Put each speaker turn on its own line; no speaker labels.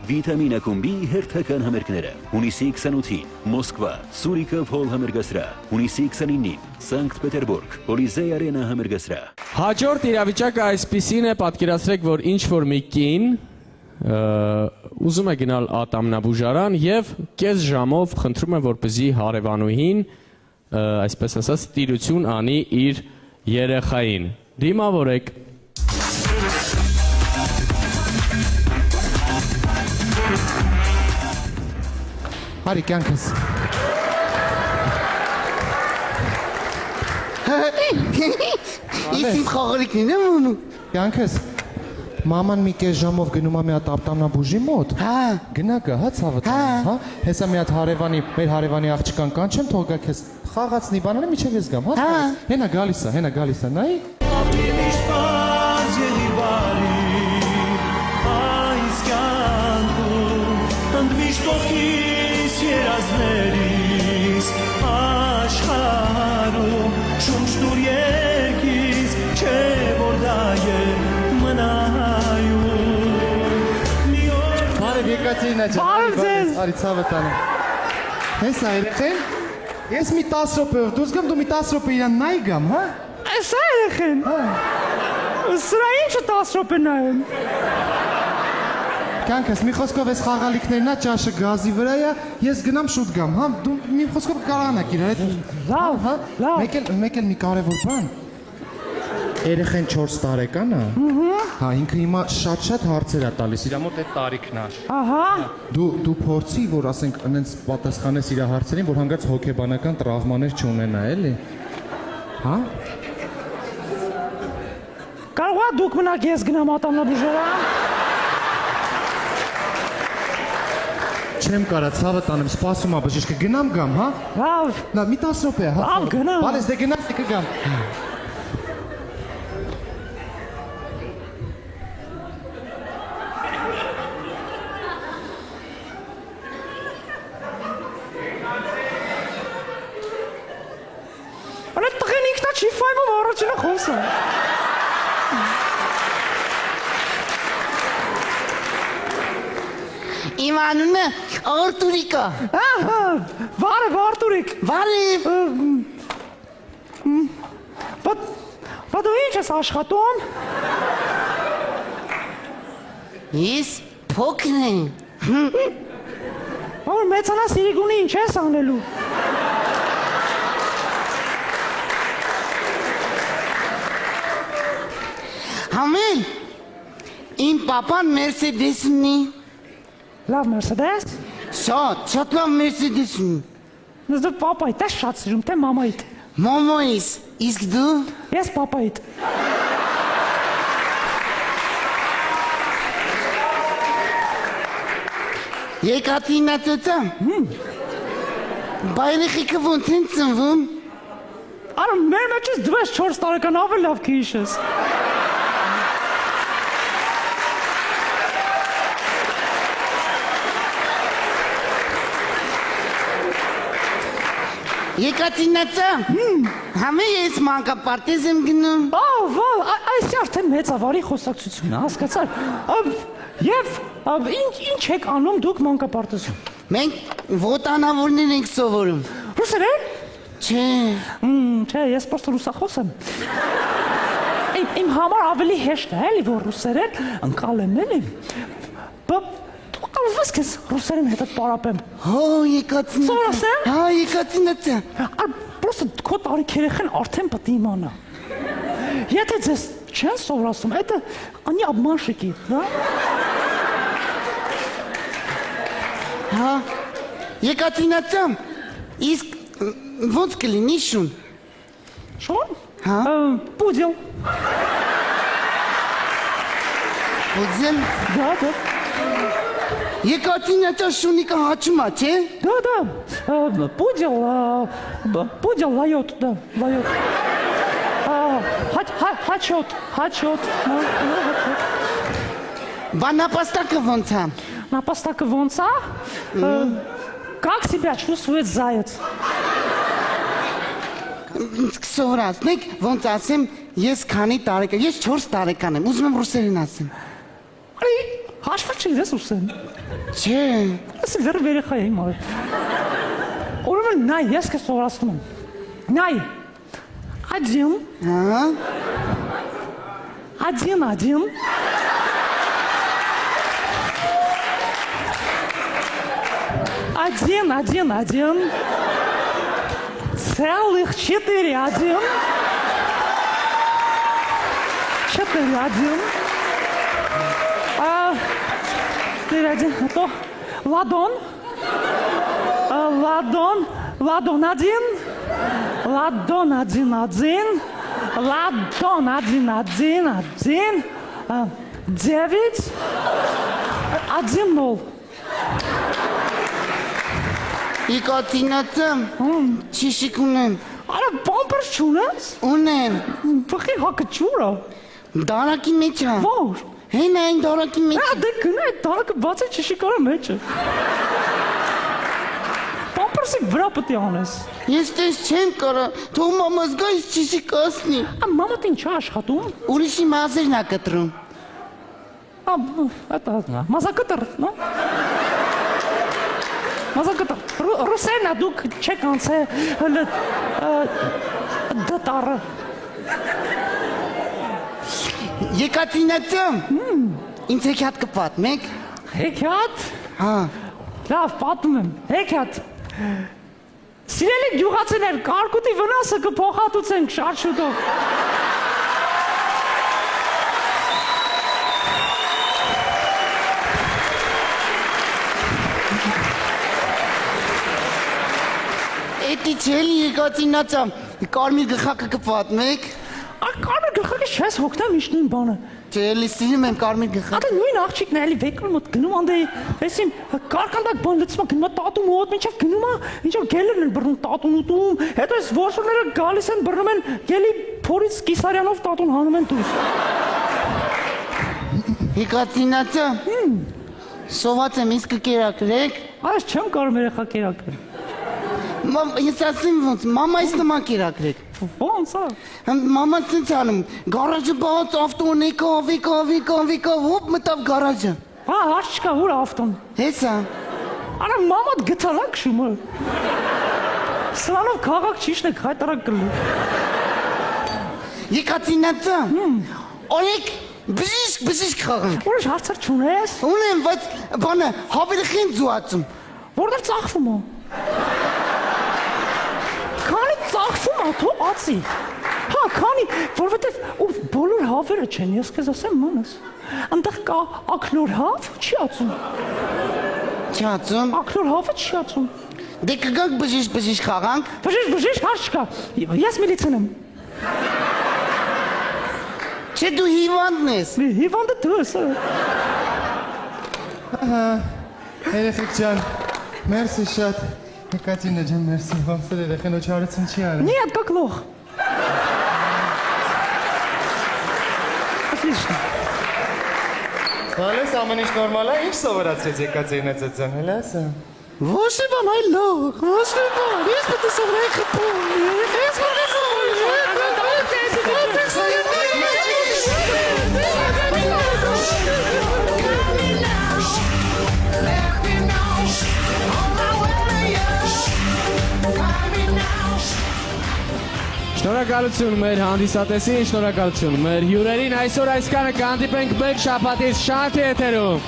Վիտամինակումբի հերթական համերգները։ Հունիսի 28-ին Մոսկվա, Սուրիկով հոլ համերգասրահ։ Հունիսի 29-ին Սանկտ Պետերբուրգ, Կոլիզեյ արենա համերգասրահ։
Հաջորդ իրավիճակը այսպիսին է, պատկերացրեք, որ ինչ-որ մի կին ուզում է գնալ ատամնաբուժարան եւ կես ժամով խնդրում է, որպեսզի հարևանուհին, այսպես ասած, տիրություն անի իր երեխային։ Դիմավորեք։
Հարի կյանքս։
Իսկ իմ խաղալիքին եմ ունում։
Կյանքս, մաման մի կես ժամով գնում է մի հատ ատամնաբուժի մոտ։ Գնա գա, հա ցավդ, հա։ Հեսա մի հատ հարևանի, մեր հարևանի աղջկան կանչեմ, թող գա քեզ խաղացնի բանանը, միջև ես գամ, հա։ Հենա գալիս է, նայ։
Երազներիս աշխարհում շունչտուր երկիս չէ որ դա է մնայում
Բարև Եկատերինա ջան, արի ցավը տանը։ Հեսա երեխեն, ես մի 10 րոպեով դուրս գամ, դու մի 10 րոպե իրան նայ գամ, հա։
Սա երեխեն։ Սրա ինչը 10 րոպե նայեմ։
Կյանքս, մի խոսքով ես խաղալիքներնա ճաշը գազի վրա է, ես գնամ շուտ գամ, հա, դու մի խոսքով կարողանաք իրար հետ։
Լավ, լավ։
Մեկ էլ մի կարևոր բան։ Երեխեն 4 տարեկան է։ Հա, ինքը հիմա շատ հարցեր է տալիս, իր մոտ այդ տարիքն է։
Ահա։
Դու փորձի, որ ասենք այնց պատասխանես իր հարցերին, որ հանգած հոգեբանական տրավմաներ չունենա, էլի։ Հա։
Կարող է դուք մնաք ես գնամ ատամնաբուժարան։
Չեմ կարա ցավը տանեմ, սպասում ա բժիշկը, գնամ գամ, հա։
Լավ։
Նա մի 10 րոպե, հա։
Լավ, գնամ։
Բալես դե գնաս կգամ։
Արա տղեն ինքնա չի ֆայմում առաջինը խոսը։
Իմ անունը Արտուրիկ է։
Ահա, Վարև Արտուրիկ։
Բարև։
Բա դու ինչ ես աշխատում։
Ես փոքր եմ։
Որ մեծանաս իրիգունի ինչ ես անելու։
Համել, իմ պապան Մերսեդես ունի։
Լավ Մերսեդես։
Շատ լավ Մերսեդես ունի։
Նույն դու պապայիդ ես շատ սիրում, թե մամայիդ։
Մամայիս, իսկ դու։
Ես պապայիդ։
Եկատերինա ծոցա։ Բայրեխիկը ոնց են ծնվում։
Արա մեր մեջից դու ես 4 տարեկան ավելի լավ քիշես։
Եկատերինա ծա։ Համե ես մանկապարտեզ եմ գնում։
Այս արդեն մեծավարի խոսակցություն է, հասկացար։ Եվ ինչ եք անում դուք մանկապարտեզում։
Մենք ոտանավորներ ենք սովորում։
Ռուսերեն։
Չէ։
Չէ, ես պրոստը ռուսախոս եմ։ Իմ համար ավելի հեշտ է, էլի, որ ռուսերեն ընկալեմ, էլի։ Ովս քեզ ռուսերեն հետդ պարապեմ։
Հո, Եկատերինա։
Սովորասեմ։
Հա, Եկատերինա ծա։
Պրոստը քո տարիք երեխեն արդեն պետք է իմանա։ Եթե ձեզ չեն սովորասում, это они обманщики, да?
Հա։ Եկատերինա ծա։ Իսկ ոնց կլինի շուն։
Շուն։
Հա։
Пудел։
Պուդել։
Да, да։
Եկատերինա ծա շունիկը հաչում է, չէ։
Да. Пудел лает, да, лает. Хачет.
Բանապաստակը ոնց է։
Напастака вонца. Как себя чувствует заяц?
Սովորացնեք, ոնց ասեմ, ես քանի տարեկան, ես 4 տարեկան եմ, ուզում եմ ռուսերեն ասեմ։
Հաշվի չես ուսեն։
Չէ։
Ասի դեռ երեխա է հիմա։ Ուրեմն նայ, ես քեզ սովորացնում եմ։ Նայ։ Один.
Հա։
Один. Один. Целых 4-1. 4-1. 4-1. А то ладон. Ладон 1. Ладон 1-1. Ладон 1-1. 9. 1-0.
Իկացինացեմ։ Չիշիկ ունեմ։
Արա բամպեր չունես։
Ունեմ։
Բխի հակը չուրա։
Դարակի մեջ է։
Որ։
Հեն այն դարակի մեջ։
Ա դե գնա այդ դարակը բացի չշիկարը մեջը։ Բամպերսի վրա պետք է անես։
Ես տես չեմ կարա, թող մամաս գա ինձ չիշիկացնի։
Ա մամատ ինչ աշխատում։
Ուրիշի մազերն է կտրում։
Ա это մազակտր, նո։ Մազակտր։ Ռուսերենա դուք չեք անցել դատարը։
Եկացինացեմ։ Ինձ հեքիաթ կպատմեք։
Հեքիաթ։
Հա։
Լավ, պատմում եմ։ Հեքիաթ։ Սիրելի գյուղացիներ, կարկուտի վնասը կփոխհատուցենք շատ շուտով։
Էդի չելի եկացինացամ, կարմիր գլխակը կպատմեք։
Կարմիր գլխակը չես հոգնա միշտ նույն բանը։
Չելի սիրում եմ կարմիր գլխակը։
Ադե նույն աղջիկն է, էլի վեկրում մոտ գնում անդե, այսին կարկանդակ բան լցում է, գնում է տատու մոտ, մինչև գնում է, ինչ որ գելերն են բռնում տատուն ուտում, հետո այս որսորները գալիս են բռնում են գելի փորից Կիսարյանով տատուն հանում են դուրս։
Եկացինացամ։ Սոված եմ, ինձ կկերակրեք։
Այս չեմ կարող երեխա կերակրել։
Ես ասեմ ոնց, մամայից նման կերակրեք։
Ոնց է։
Մաման ցենց անում, գարաժը բաց, ավտոն եկավ, հոպ մտավ գարաժը։
Հա, աղջիկա, ուր ավտոն։
Հեսա։
Արա մամատ գտալակ շումը։ Սրանով քաղաք ճիշտ է հայտարարակ կլի։
Եկացինացամ։ Օրեք բժիշկ խաղանք։
Ուրիշ հարցեր չունես։
Ունեմ, բայց բանը հավերը խեն ձուացում։
Որտեղ ծախվում է։ Քանի ծախվում է, թող ացի։ Հա, քանի, որովհետև ու բոլոր հավերը չեն, ես քեզ ասեմ մանս։ Այնտեղ կա ակնոր հավ, չի ացում։
Չի ացում։
Ակնոր հավը չի ացում։
Դե կգանք բժիշկ խաղանք։
Բժիշկ հարց չկա։ Ես միլիցիան եմ։
Չէ դու հիվանդն ես։
Հիվանդը դու ես։
Երեխեք ջան, մերսի շատ։ Եկացինա ջան, մերսի, ոնց է երեխեն ոչարեցին չի արել։
Нет, как лох։ Отлично։
Բալես ամեն ինչ նորմալ է, ինչ սովորացրեց եկացինացած ջան, հələ ասա։
Ոչ մի բան այլ լող, ոչ մի բան։ Ես պետք է սովորեի խփում։ Ես պետք է
Շնորհակալություն մեր հանդիսատեսին, շնորհակալություն մեր հյուրերին։ Այսօր այսքանը կհանդիպենք մեկ շաբաթից շատ եթերում։